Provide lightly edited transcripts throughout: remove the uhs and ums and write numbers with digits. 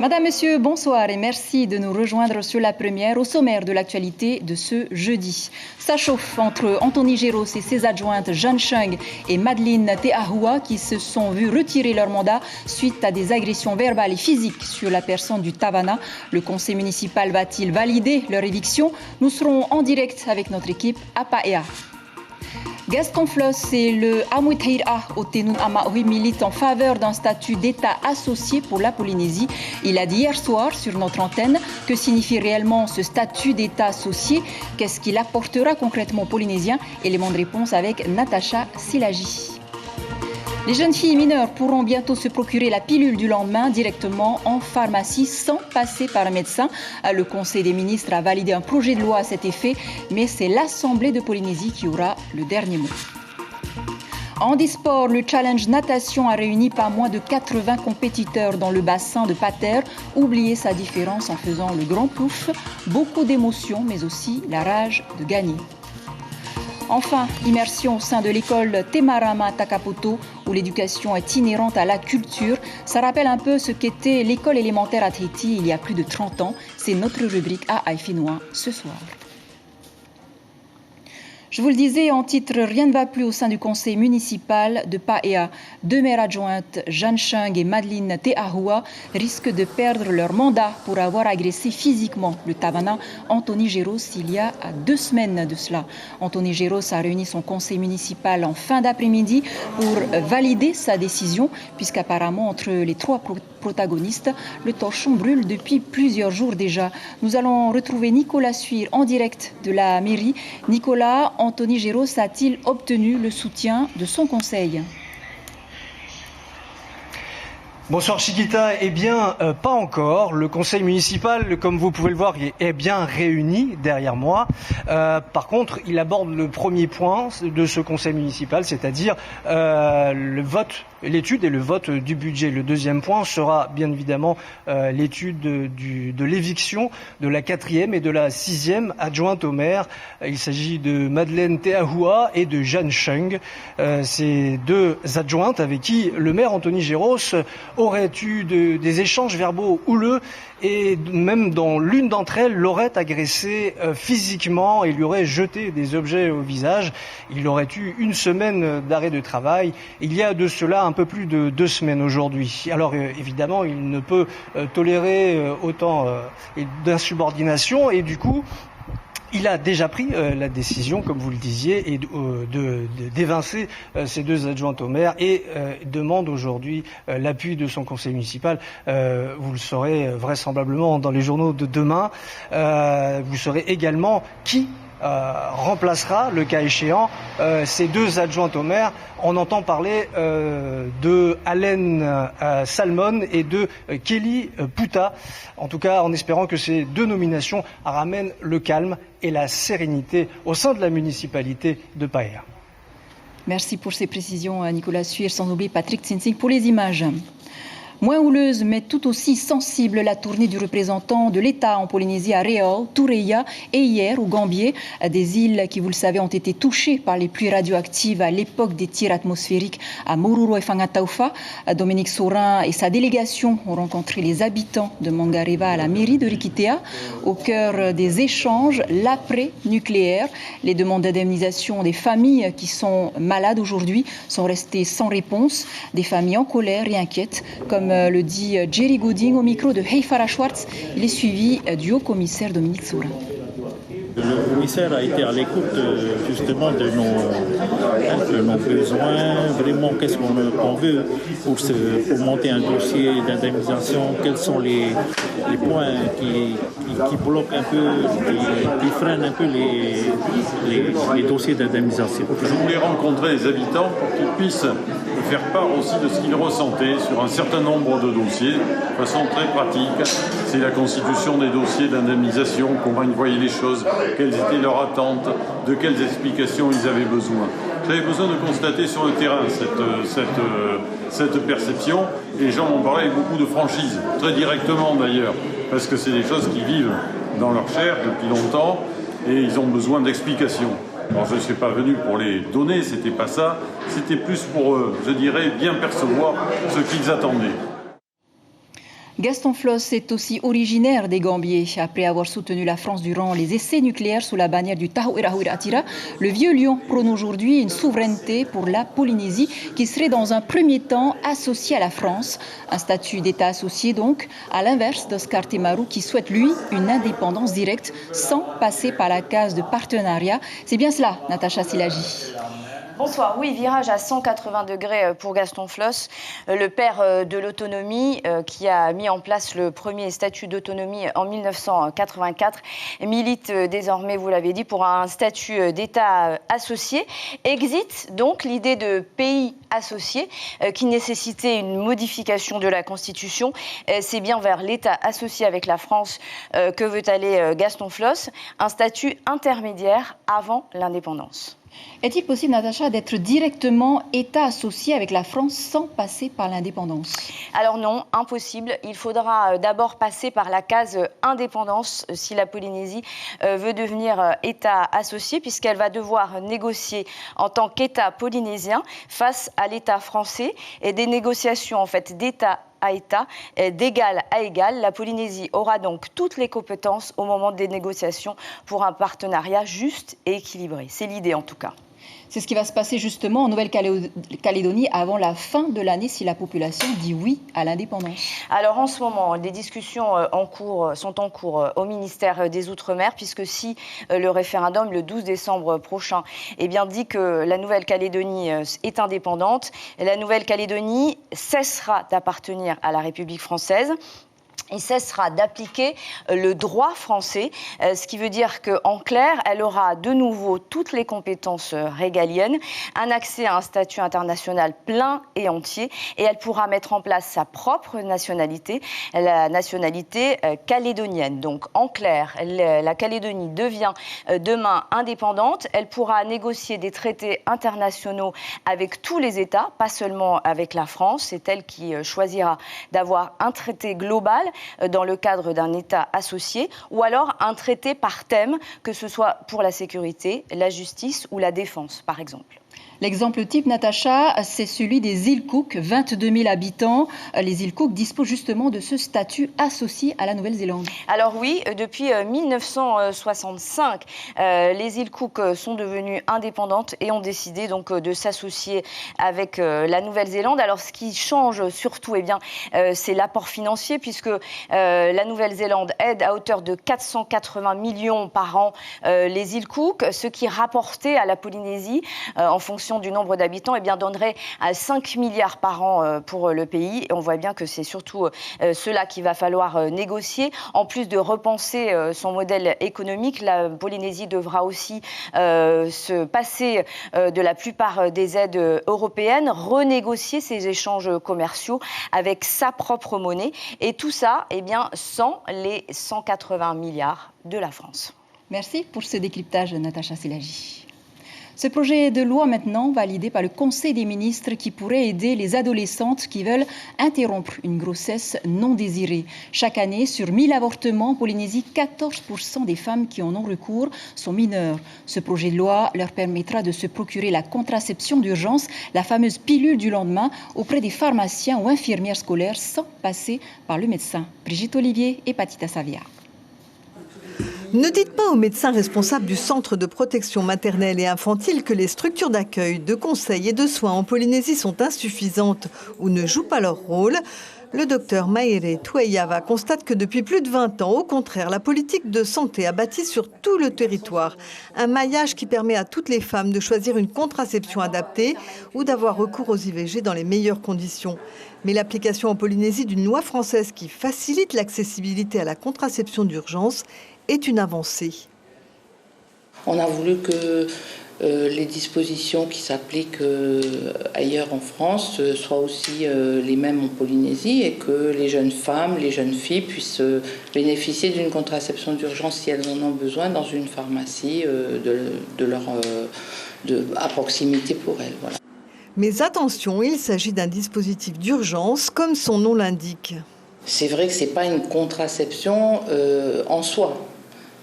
Madame, Monsieur, bonsoir et merci de nous rejoindre sur la première au sommaire de l'actualité de ce jeudi. Ça chauffe entre Anthony Géros et ses adjointes Jeanne Chung et Madeleine Teahua qui se sont vus retirer leur mandat suite à des agressions verbales et physiques sur la personne du Tavana. Le conseil municipal va-t-il valider leur éviction? Nous serons en direct avec notre équipe à Paea. Gaston Floss et le Amouitaïra au Tenun Amahui militent en faveur d'un statut d'État associé pour la Polynésie. Il a dit hier soir sur notre antenne que signifie réellement ce statut d'État associé. Qu'est-ce qu'il apportera concrètement aux Polynésiens? Élément de réponse avec Natacha Silagi. Les jeunes filles mineures pourront bientôt se procurer la pilule du lendemain directement en pharmacie sans passer par un médecin. Le Conseil des ministres a validé un projet de loi à cet effet, mais c'est l'Assemblée de Polynésie qui aura le dernier mot. En handisport, le challenge natation a réuni pas moins de 80 compétiteurs dans le bassin de Pater. Oubliez sa différence en faisant le grand plouf. Beaucoup d'émotions, mais aussi la rage de gagner. Enfin, immersion au sein de l'école Temarama Takapoto, où l'éducation est inhérente à la culture. Ça rappelle un peu ce qu'était l'école élémentaire à Tahiti il y a plus de 30 ans. C'est notre rubrique à Haïfinois ce soir. Je vous le disais en titre, rien ne va plus au sein du conseil municipal de Paea. Deux maires adjointes, Jeanne Chung et Madeleine Teahua, risquent de perdre leur mandat pour avoir agressé physiquement le Tavana Anthony Géros il y a 2 semaines de cela. Anthony Géros a réuni son conseil municipal en fin d'après-midi pour valider sa décision, puisqu'apparemment entre les 3 protagonistes, le torchon brûle depuis plusieurs jours déjà. Nous allons retrouver Nicolas Suir en direct de la mairie. Nicolas, Anthony Géros a-t-il obtenu le soutien de son conseil? Bonsoir Chiquita, eh bien pas encore. Le conseil municipal, comme vous pouvez le voir, est bien réuni derrière moi. Par contre, il aborde le premier point de ce conseil municipal, c'est-à-dire le vote, l'étude et le vote du budget. Le deuxième point sera bien évidemment l'étude de l'éviction de la 4e et de la 6e adjointe au maire. Il s'agit de Madeleine Teahua et de Jeanne Chung. Ces deux adjointes avec qui le maire Anthony Géros aurait eu des échanges verbaux houleux et même dans l'une d'entre elles l'aurait agressé physiquement et lui aurait jeté des objets au visage. Il aurait eu 1 semaine d'arrêt de travail. Il y a de cela un peu plus de 2 semaines aujourd'hui. Alors évidemment, il ne peut tolérer autant d'insubordination et du coup, il a déjà pris la décision, comme vous le disiez, d'évincer ces 2 adjointes au maire et demande aujourd'hui l'appui de son conseil municipal. Vous le saurez vraisemblablement dans les journaux de demain. Vous saurez également qui remplacera, le cas échéant, ces 2 adjointes au maire. On entend parler de Allen Salmon et de Kelly Puta, en tout cas en espérant que ces 2 nominations ramènent le calme et la sérénité au sein de la municipalité de Paea. Merci pour ces précisions, Nicolas Suir, sans oublier Patrick Tsinsing pour les images. Moins houleuse, mais tout aussi sensible, la tournée du représentant de l'État en Polynésie à Réau, Toureia et hier au Gambier, des îles qui, vous le savez, ont été touchées par les pluies radioactives à l'époque des tirs atmosphériques à Moruro et Fangataufa. Dominique Saurin et sa délégation ont rencontré les habitants de Mangareva à la mairie de Rikitea. Au cœur des échanges, l'après-nucléaire. Les demandes d'indemnisation des familles qui sont malades aujourd'hui sont restées sans réponse. Des familles en colère et inquiètes, comme le dit Jerry Gooding au micro de Heifara Schwartz. Il est suivi du haut-commissaire Dominique Saurin. Le commissaire a été à l'écoute justement de nos besoins, vraiment qu'est-ce qu'on veut pour monter un dossier d'indemnisation, quels sont les points qui bloquent un peu, qui freinent un peu les dossiers d'indemnisation. Je voulais rencontrer les habitants pour qu'ils puissent faire part aussi de ce qu'ils ressentaient sur un certain nombre de dossiers, de façon très pratique. C'est la constitution des dossiers d'indemnisation, comment ils voyaient les choses, quelles étaient leurs attentes, de quelles explications ils avaient besoin. J'avais besoin de constater sur le terrain cette perception, et les gens m'ont parlé avec beaucoup de franchise, très directement d'ailleurs, parce que c'est des choses qu'ils vivent dans leur chair depuis longtemps, et ils ont besoin d'explications. Alors je ne suis pas venu pour les donner, c'était pas ça, c'était plus pour, je dirais, bien percevoir ce qu'ils attendaient. Gaston Floss est aussi originaire des Gambiers. Après avoir soutenu la France durant les essais nucléaires sous la bannière du Tahoe-Rahouir Attira, le vieux lion prône aujourd'hui une souveraineté pour la Polynésie qui serait dans un premier temps associée à la France. Un statut d'État associé donc, à l'inverse d'Oscar Temaru qui souhaite lui une indépendance directe sans passer par la case de partenariat. C'est bien cela, Natacha Silagi. Bonsoir. Oui, virage à 180 degrés pour Gaston Floss, le père de l'autonomie qui a mis en place le premier statut d'autonomie en 1984, milite désormais, vous l'avez dit, pour un statut d'État associé. Exit donc l'idée de pays associé qui nécessitait une modification de la Constitution. C'est bien vers l'État associé avec la France que veut aller Gaston Floss, un statut intermédiaire avant l'indépendance. Est-il possible, Natacha, d'être directement État associé avec la France sans passer par l'indépendance? Alors non, impossible. Il faudra d'abord passer par la case indépendance si la Polynésie veut devenir État associé, puisqu'elle va devoir négocier en tant qu'État polynésien face à l'État français et des négociations en fait d'État à État, d'égal à égal. La Polynésie aura donc toutes les compétences au moment des négociations pour un partenariat juste et équilibré. C'est l'idée en tout cas. C'est ce qui va se passer justement en Nouvelle-Calédonie avant la fin de l'année si la population dit oui à l'indépendance. Alors en ce moment, des discussions sont en cours au ministère des Outre-mer puisque si le référendum le 12 décembre prochain dit que la Nouvelle-Calédonie est indépendante, la Nouvelle-Calédonie cessera d'appartenir à la République française. Il cessera d'appliquer le droit français, ce qui veut dire qu'en clair, elle aura de nouveau toutes les compétences régaliennes, un accès à un statut international plein et entier, et elle pourra mettre en place sa propre nationalité, la nationalité calédonienne. Donc en clair, la Calédonie devient demain indépendante, elle pourra négocier des traités internationaux avec tous les États, pas seulement avec la France, c'est elle qui choisira d'avoir un traité global dans le cadre d'un État associé, ou alors un traité par thème, que ce soit pour la sécurité, la justice ou la défense, par exemple. L'exemple type, Natacha, c'est celui des îles Cook, 22 000 habitants. Les îles Cook disposent justement de ce statut associé à la Nouvelle-Zélande. Alors oui, depuis 1965, les îles Cook sont devenues indépendantes et ont décidé donc de s'associer avec la Nouvelle-Zélande. Alors ce qui change surtout, c'est l'apport financier puisque la Nouvelle-Zélande aide à hauteur de 480 millions par an les îles Cook, ce qui rapportait à la Polynésie en fonction du nombre d'habitants, donnerait à 5 milliards par an pour le pays. Et on voit bien que c'est surtout cela qu'il va falloir négocier. En plus de repenser son modèle économique, la Polynésie devra aussi se passer de la plupart des aides européennes, renégocier ses échanges commerciaux avec sa propre monnaie. Et tout ça, sans les 180 milliards de la France. Merci pour ce décryptage, Natacha Silagi. Ce projet de loi maintenant validé par le Conseil des ministres qui pourrait aider les adolescentes qui veulent interrompre une grossesse non désirée. Chaque année, sur 1000 avortements en Polynésie, 14% des femmes qui en ont recours sont mineures. Ce projet de loi leur permettra de se procurer la contraception d'urgence, la fameuse pilule du lendemain, auprès des pharmaciens ou infirmières scolaires sans passer par le médecin. Brigitte Olivier et Patita Savia. Ne dites pas aux médecins responsables du centre de protection maternelle et infantile que les structures d'accueil, de conseil et de soins en Polynésie sont insuffisantes ou ne jouent pas leur rôle. Le docteur Maere Tueyava constate que depuis plus de 20 ans, au contraire, la politique de santé a bâti sur tout le territoire un maillage qui permet à toutes les femmes de choisir une contraception adaptée ou d'avoir recours aux IVG dans les meilleures conditions. Mais l'application en Polynésie d'une loi française qui facilite l'accessibilité à la contraception d'urgence est une avancée. On a voulu que les dispositions qui s'appliquent ailleurs en France soient aussi les mêmes en Polynésie et que les jeunes femmes, les jeunes filles puissent bénéficier d'une contraception d'urgence si elles en ont besoin dans une pharmacie à proximité pour elles. Voilà. Mais attention, il s'agit d'un dispositif d'urgence comme son nom l'indique. C'est vrai que ce n'est pas une contraception en soi.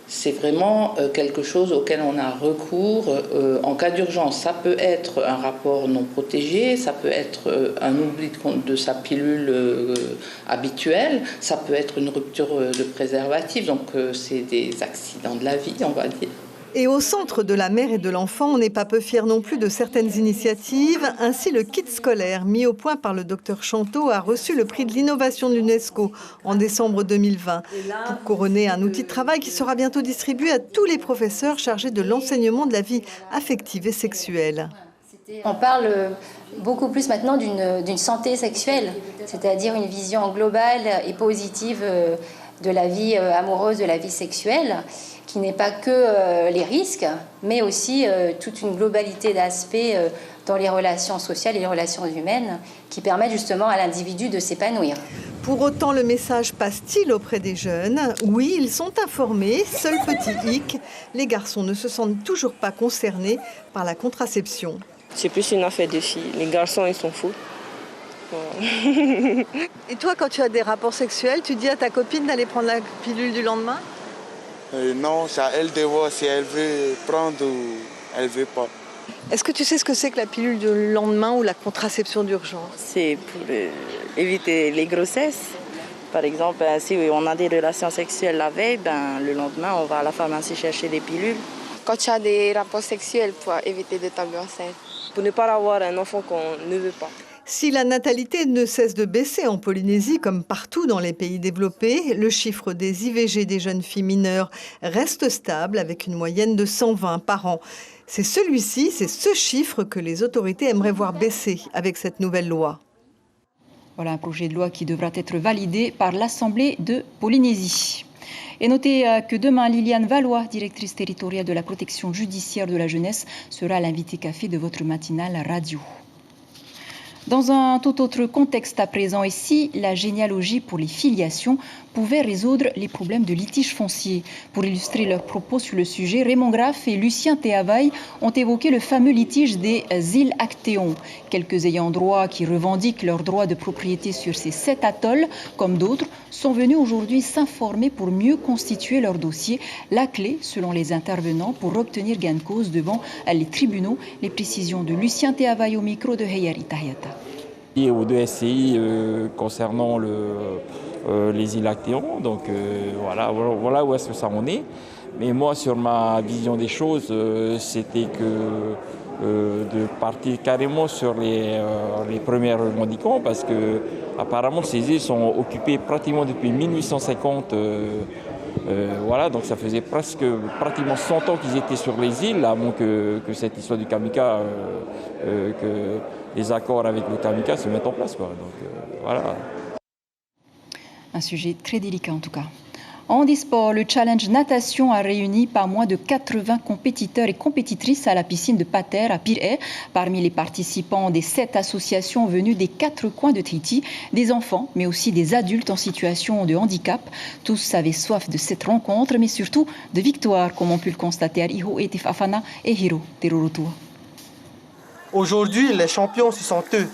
c'est vraiment quelque chose auquel on a recours en cas d'urgence. Ça peut être un rapport non protégé, ça peut être un oubli de sa pilule habituelle, ça peut être une rupture de préservatif, donc c'est des accidents de la vie, on va dire. Et au centre de la mère et de l'enfant, on n'est pas peu fiers non plus de certaines initiatives. Ainsi, le kit scolaire mis au point par le docteur Chanteau a reçu le prix de l'innovation de l'UNESCO en décembre 2020 pour couronner un outil de travail qui sera bientôt distribué à tous les professeurs chargés de l'enseignement de la vie affective et sexuelle. On parle beaucoup plus maintenant d'une santé sexuelle, c'est-à-dire une vision globale et positive de la vie amoureuse, de la vie sexuelle, qui n'est pas que les risques, mais aussi toute une globalité d'aspects dans les relations sociales et les relations humaines qui permettent justement à l'individu de s'épanouir. Pour autant, le message passe-t-il auprès des jeunes? Oui, ils sont informés, seul petit hic, les garçons ne se sentent toujours pas concernés par la contraception. C'est plus une affaire de filles. Les garçons, ils sont fous. Et toi, quand tu as des rapports sexuels, tu dis à ta copine d'aller prendre la pilule du lendemain? Non, c'est à elle de voir si elle veut prendre ou elle ne veut pas. Est-ce que tu sais ce que c'est que la pilule du lendemain ou la contraception d'urgence? C'est pour éviter les grossesses. Par exemple, si on a des relations sexuelles la veille, le lendemain, on va à la pharmacie chercher des pilules. Quand tu as des rapports sexuels pour éviter de tomber enceinte. Pour ne pas avoir un enfant qu'on ne veut pas. Si la natalité ne cesse de baisser en Polynésie, comme partout dans les pays développés, le chiffre des IVG des jeunes filles mineures reste stable avec une moyenne de 120 par an. C'est ce chiffre que les autorités aimeraient voir baisser avec cette nouvelle loi. Voilà un projet de loi qui devra être validé par l'Assemblée de Polynésie. Et notez que demain, Liliane Valois, directrice territoriale de la protection judiciaire de la jeunesse, sera l'invitée café de votre matinale radio. Dans un tout autre contexte à présent, ici, la généalogie pour les filiations pouvait résoudre les problèmes de litige foncier. Pour illustrer leurs propos sur le sujet, Raymond Graff et Lucien Théavaille ont évoqué le fameux litige des îles Actéon. Quelques ayants droit qui revendiquent leur droit de propriété sur ces 7 atolls, comme d'autres, sont venus aujourd'hui s'informer pour mieux constituer leur dossier. La clé, selon les intervenants, pour obtenir gain de cause devant les tribunaux. Les précisions de Lucien Théavaille au micro de Heyari Tahiata. Aux deux SCI concernant les îles Actéon, donc voilà où est-ce que ça en est. Mais moi, sur ma vision des choses, c'était que de partir carrément sur les premiers revendiquants, parce que apparemment ces îles sont occupées pratiquement depuis 1850. Donc ça faisait pratiquement 100 ans qu'ils étaient sur les îles, avant que cette histoire du Kamika, que les accords avec le Kamika se mettent en place, quoi. Donc voilà. Un sujet très délicat en tout cas. En handisport, le challenge natation a réuni pas moins de 80 compétiteurs et compétitrices à la piscine de Pater à Pirée. Parmi les participants des 7 associations venues des 4 coins de Tahiti, des enfants, mais aussi des adultes en situation de handicap. Tous avaient soif de cette rencontre, mais surtout de victoire, comme ont pu le constater Iho Etif Afana et Hiro Terorotua. Aujourd'hui, les champions, ce sont eux.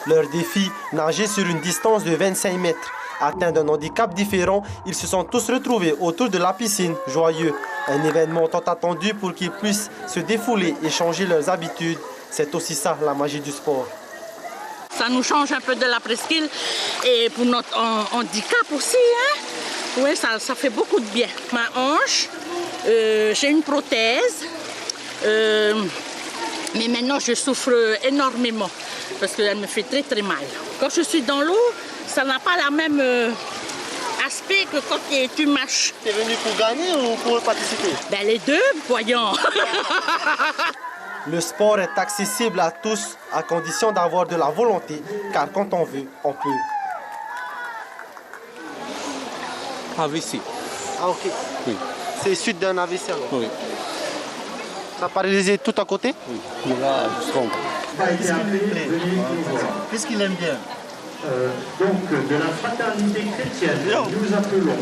Leur défi, nager sur une distance de 25 mètres. Atteints d'un handicap différent, ils se sont tous retrouvés autour de la piscine, joyeux. Un événement tant attendu pour qu'ils puissent se défouler et changer leurs habitudes. C'est aussi ça, la magie du sport. Ça nous change un peu de la presqu'île et pour notre handicap aussi. Oui, ça fait beaucoup de bien. Ma hanche, j'ai une prothèse, mais maintenant je souffre énormément parce qu'elle me fait très très mal. Quand je suis dans l'eau, ça n'a pas le même aspect que quand tu marches. Tu es venu pour gagner ou pour participer? Les deux, voyons. Le sport est accessible à tous à condition d'avoir de la volonté, car quand on veut, on peut. AVC. Ah ok. Oui. C'est suite d'un AVC alors? Oui. Ça a paralysé tout à côté? Oui. Là, jusqu'en bas. Qu'est-ce qu'il lui plaît? Qu'est-ce qu'il aime bien? Donc de la fraternité chrétienne, nous appelons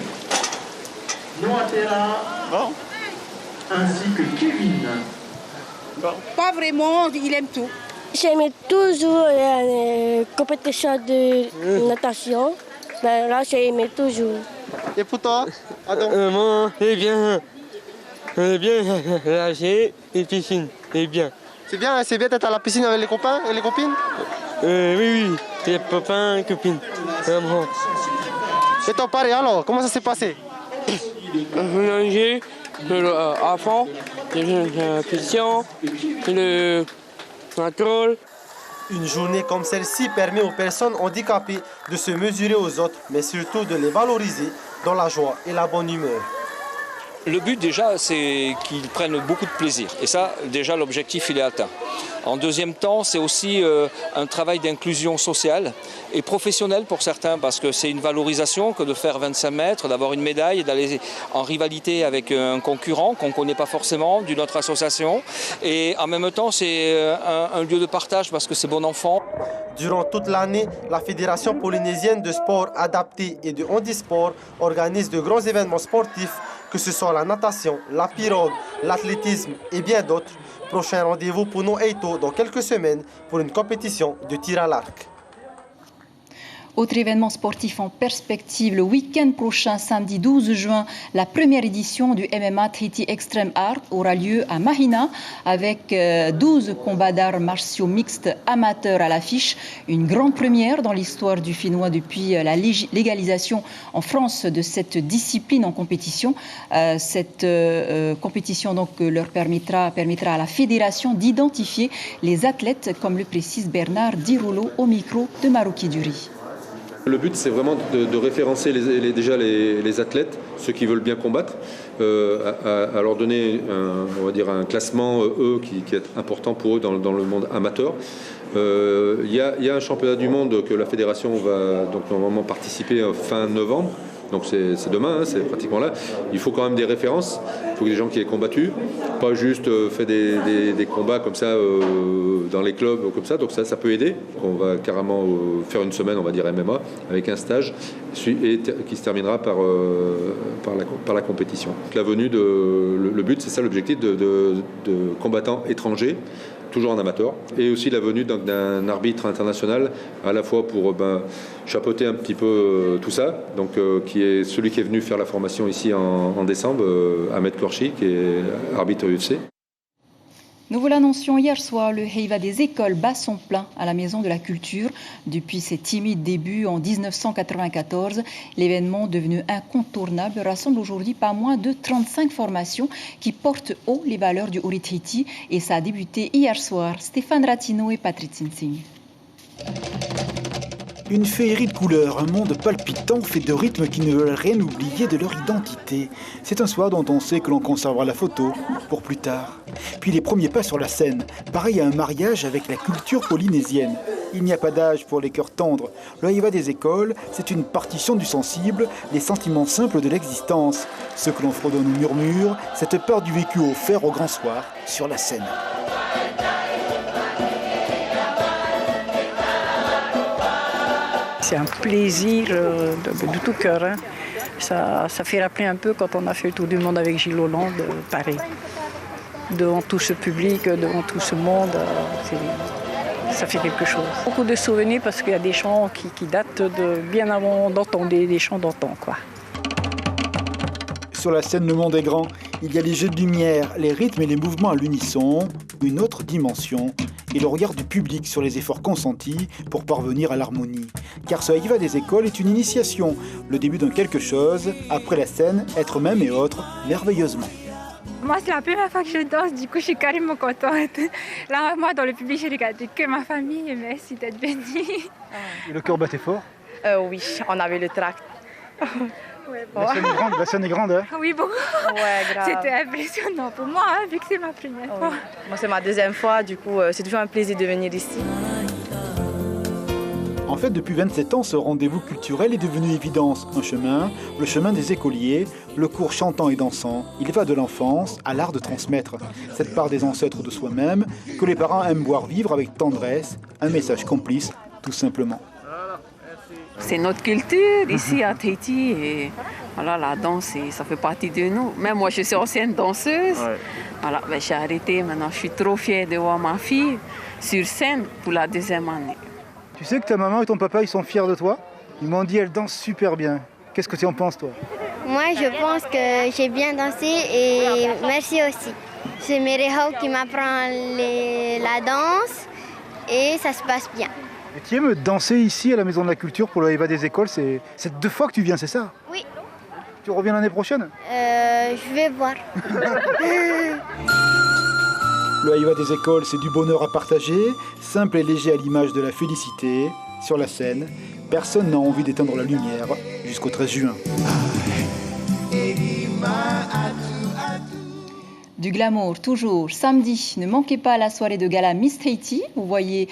Noatera ainsi que Kevin. Pas vraiment, il aime tout. J'aimais toujours les compétitions de natation. Là, j'aimais toujours. Et pour toi, Moi, eh bien, On est bien nager et piscine, c'est bien. C'est bien d'être à la piscine avec les copains et les copines? Oui, les copains et copines. Vraiment. Et ton pari alors, comment ça s'est passé? On a nagé à fond, la piscine, le contrôle. Une journée comme celle-ci permet aux personnes handicapées de se mesurer aux autres, mais surtout de les valoriser dans la joie et la bonne humeur. Le but déjà, c'est qu'ils prennent beaucoup de plaisir. Et ça, déjà, l'objectif, il est atteint. En deuxième temps, c'est aussi un travail d'inclusion sociale et professionnelle pour certains, parce que c'est une valorisation que de faire 25 mètres, d'avoir une médaille et d'aller en rivalité avec un concurrent qu'on ne connaît pas forcément, d'une autre association. Et en même temps, c'est un lieu de partage parce que c'est bon enfant. Durant toute l'année, la Fédération polynésienne de sport adapté et de handisport organise de grands événements sportifs, que ce soit la natation, la pirogue, l'athlétisme et bien d'autres. Prochain rendez-vous pour nos Eito dans quelques semaines pour une compétition de tir à l'arc. Autre événement sportif en perspective, le week-end prochain, samedi 12 juin, la première édition du MMA Tahiti Extreme Art aura lieu à Mahina avec 12 combats d'arts martiaux mixtes amateurs à l'affiche. Une grande première dans l'histoire du Finnois depuis la légalisation en France de cette discipline en compétition. Cette compétition donc leur permettra à la fédération d'identifier les athlètes, comme le précise Bernard Diroulo au micro de Marouki Duri. Le but, c'est vraiment de référencer les athlètes, ceux qui veulent bien combattre, à leur donner un classement, qui est important pour eux dans le monde amateur. Il y a un championnat du monde que la fédération va donc normalement participer fin novembre. Donc c'est demain, c'est pratiquement là. Il faut quand même des références, il faut des gens qui aient combattu, pas juste fait des combats comme ça dans les clubs comme ça. Donc ça peut aider. On va carrément faire une semaine, on va dire MMA, avec un stage et qui se terminera par la compétition. La venue le but, c'est ça l'objectif de combattants étrangers, toujours en amateur, et aussi la venue d'un arbitre international, à la fois pour chapeauter un petit peu tout ça, donc qui est celui qui est venu faire la formation ici en décembre, Ahmed Korchi, qui est arbitre UFC. Nous vous l'annoncions hier soir, le Heiva des écoles bat son plein à la Maison de la Culture. Depuis ses timides débuts en 1994, l'événement devenu incontournable rassemble aujourd'hui pas moins de 35 formations qui portent haut les valeurs du Uri Tahiti, et ça a débuté hier soir. Stéphane Ratino et Patrick Tsinsing. Une féerie de couleurs, un monde palpitant fait de rythmes qui ne veulent rien oublier de leur identité. C'est un soir dont on sait que l'on conservera la photo pour plus tard. Puis les premiers pas sur la scène, pareil à un mariage avec la culture polynésienne. Il n'y a pas d'âge pour les cœurs tendres. Le Heiva des écoles, c'est une partition du sensible, les sentiments simples de l'existence. Ce que l'on fredonne ou murmure, cette part du vécu offert au grand soir sur la scène. C'est un plaisir de tout cœur. Hein. Ça fait rappeler un peu quand on a fait le tour du monde avec Gilles Hollande, pareil. Devant tout ce public, devant tout ce monde, ça fait quelque chose. Beaucoup de souvenirs parce qu'il y a des chants qui datent de bien avant d'entendre, des chants d'antan, quoi. Sur la scène, le monde est grand. Il y a les jeux de lumière, les rythmes et les mouvements à l'unisson, une autre dimension, et le regard du public sur les efforts consentis pour parvenir à l'harmonie. Car ce Heiva des écoles est une initiation, le début d'un quelque chose, après la scène, être même et autre, merveilleusement. Moi, c'est la première fois que je danse, du coup, je suis carrément contente. Là, moi, dans le public, j'ai regardé que ma famille, merci d'être bénie. Et le cœur battait fort? Oui, on avait le tract. Ouais, bon. La scène est grande, hein? Oui, beaucoup. Ouais, grave. C'était impressionnant pour moi, hein, vu que c'est ma première fois. Moi, c'est ma deuxième fois, du coup, c'est toujours un plaisir de venir ici. En fait, depuis 27 ans, ce rendez-vous culturel est devenu évidence. Un chemin, le chemin des écoliers, le cours chantant et dansant. Il va de l'enfance à l'art de transmettre cette part des ancêtres de soi-même que les parents aiment voir vivre avec tendresse, un message complice, tout simplement. C'est notre culture ici à Tahiti et voilà, la danse, ça fait partie de nous. Même moi, je suis ancienne danseuse. Ouais. Voilà, ben, j'ai arrêté. Maintenant, je suis trop fière de voir ma fille sur scène pour la deuxième année. Tu sais que ta maman et ton papa, ils sont fiers de toi? Ils m'ont dit, elle danse super bien. Qu'est-ce que tu en penses, toi? Moi, je pense que j'ai bien dansé et merci aussi. C'est Mereho qui m'apprend la danse et ça se passe bien. Et tu aimes danser ici à la Maison de la Culture pour le Haïva des écoles? C'est 2 fois que tu viens, c'est ça? Oui. Tu reviens l'année prochaine? Je vais voir. Le Haïva des écoles, c'est du bonheur à partager, simple et léger à l'image de la félicité. Sur la scène, personne n'a envie d'éteindre la lumière jusqu'au 13 juin. Du glamour, toujours. Samedi, ne manquez pas la soirée de gala Miss Tahiti. Vous voyez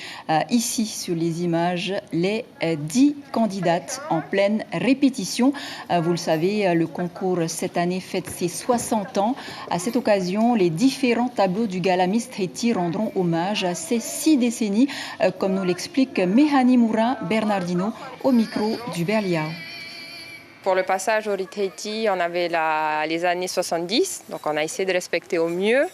ici sur les images les 10 candidates en pleine répétition. Vous le savez, le concours cette année fête ses 60 ans. À cette occasion, les différents tableaux du gala Miss Tahiti rendront hommage à ces 6 décennies, comme nous l'explique Mehani Moura Bernardino au micro du Berliao. Pour le passage au Tahiti, on avait les années 70, donc on a essayé de respecter au mieux.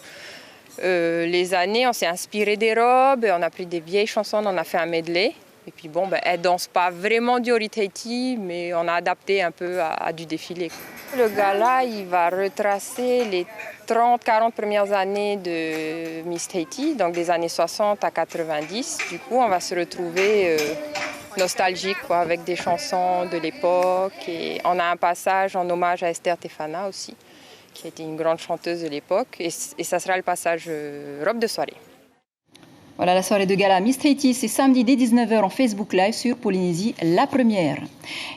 Les années, on s'est inspiré des robes, on a pris des vieilles chansons, on a fait un medley. Et puis bon, elles ne dansent pas vraiment du Tahiti, mais on a adapté un peu à du défilé. Le gala, il va retracer les 30-40 premières années de Miss Tahiti, donc des années 60 à 90. Du coup, on va se retrouver nostalgique avec des chansons de l'époque. Et on a un passage en hommage à Esther Tefana aussi, qui était une grande chanteuse de l'époque. Et ça sera le passage robe de soirée. Voilà, la soirée de gala Miss Tahiti, c'est samedi dès 19h en Facebook Live sur Polynésie La Première.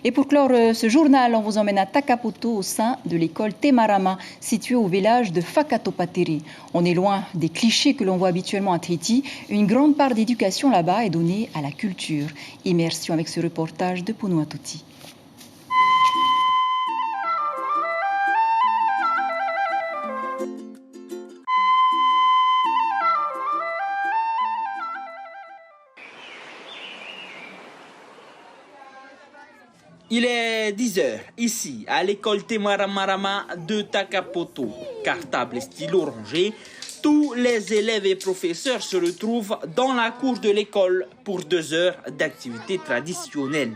Et pour clore ce journal, on vous emmène à Takapoto au sein de l'école Temarama, située au village de Fakatopateri. On est loin des clichés que l'on voit habituellement à Tahiti. Une grande part d'éducation là-bas est donnée à la culture. Immersion avec ce reportage de Ponuatuti. Il est 10h, ici, à l'école Temaramarama de Takapoto. Cartable et stylo rangés, tous les élèves et professeurs se retrouvent dans la cour de l'école pour 2 heures d'activité traditionnelle.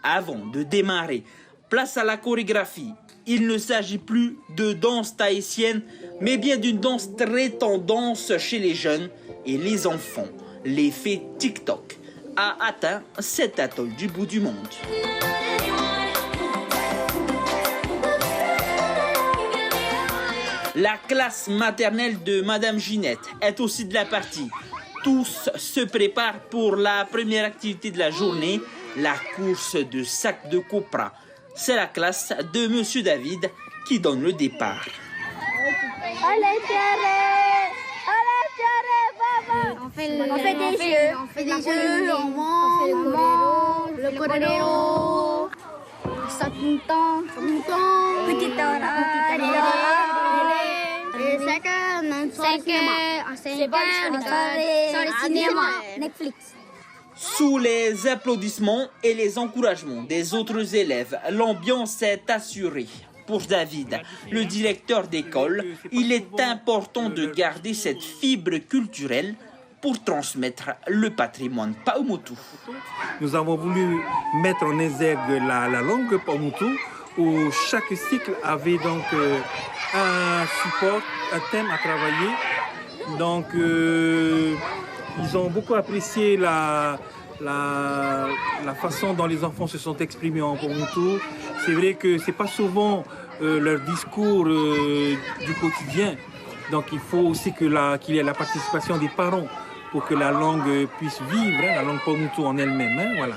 Avant de démarrer, place à la chorégraphie. Il ne s'agit plus de danse tahitienne, mais bien d'une danse très tendance chez les jeunes et les enfants. L'effet TikTok a atteint cet atoll du bout du monde. La classe maternelle de Madame Ginette est aussi de la partie. Tous se préparent pour la première activité de la journée, la course de sac de copra. C'est la classe de Monsieur David qui donne le départ. On fait des jeux, on mange, le coréo, saute-mouton, petite Netflix. Sous les applaudissements et les encouragements des autres élèves, l'ambiance est assurée. Pour David, le directeur d'école, il est important de garder cette fibre culturelle pour transmettre le patrimoine Paumotu. Nous avons voulu mettre en exergue la langue Paumotu, où chaque cycle avait donc un support, un thème à travailler. Donc, ils ont beaucoup apprécié la façon dont les enfants se sont exprimés en Paumotu. C'est vrai que ce n'est pas souvent leur discours du quotidien. Donc, il faut aussi qu'il y ait la participation des parents pour que la langue puisse vivre, la langue Paumotu en elle-même. Voilà.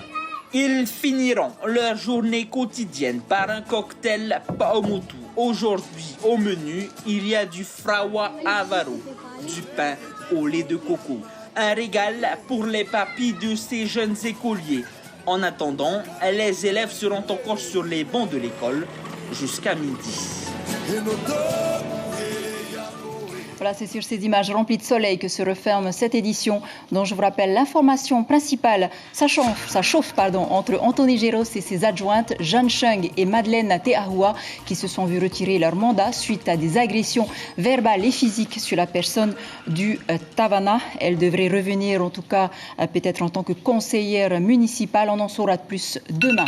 Ils finiront leur journée quotidienne par un cocktail Paumotu. Aujourd'hui, au menu, il y a du frawa avaro, du pain au lait de coco. Un régal pour les papilles de ces jeunes écoliers. En attendant, les élèves seront encore sur les bancs de l'école jusqu'à midi. Voilà, c'est sur ces images remplies de soleil que se referme cette édition, dont je vous rappelle l'information principale. Ça chauffe, entre Anthony Géros et ses adjointes, Jeanne Chung et Madeleine Teahua, qui se sont vus retirer leur mandat suite à des agressions verbales et physiques sur la personne du Tavana. Elle devrait revenir, en tout cas, peut-être en tant que conseillère municipale. On en saura de plus demain.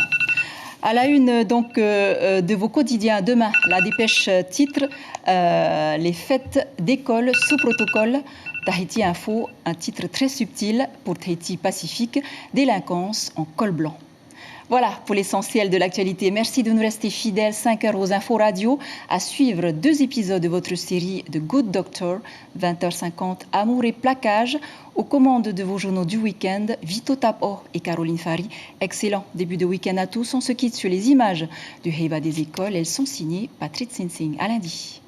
À la une donc de vos quotidiens demain, la dépêche titre les fêtes d'école sous protocole. Tahiti Info, un titre très subtil pour Tahiti Pacifique, délinquance en col blanc. Voilà pour l'essentiel de l'actualité. Merci de nous rester fidèles. 5 heures aux infos radio. À suivre 2 épisodes de votre série The Good Doctor. 20h50, Amour et plaquage. Aux commandes de vos journaux du week-end, Vito Tapo et Caroline Fari. Excellent début de week-end à tous. On se quitte sur les images du Heiba des écoles. Elles sont signées Patrick Sinsing. À lundi.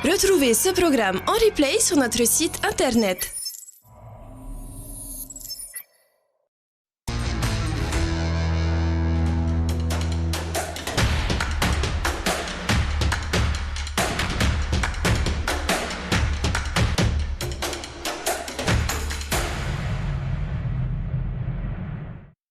Retrouvez ce programme en replay sur notre site internet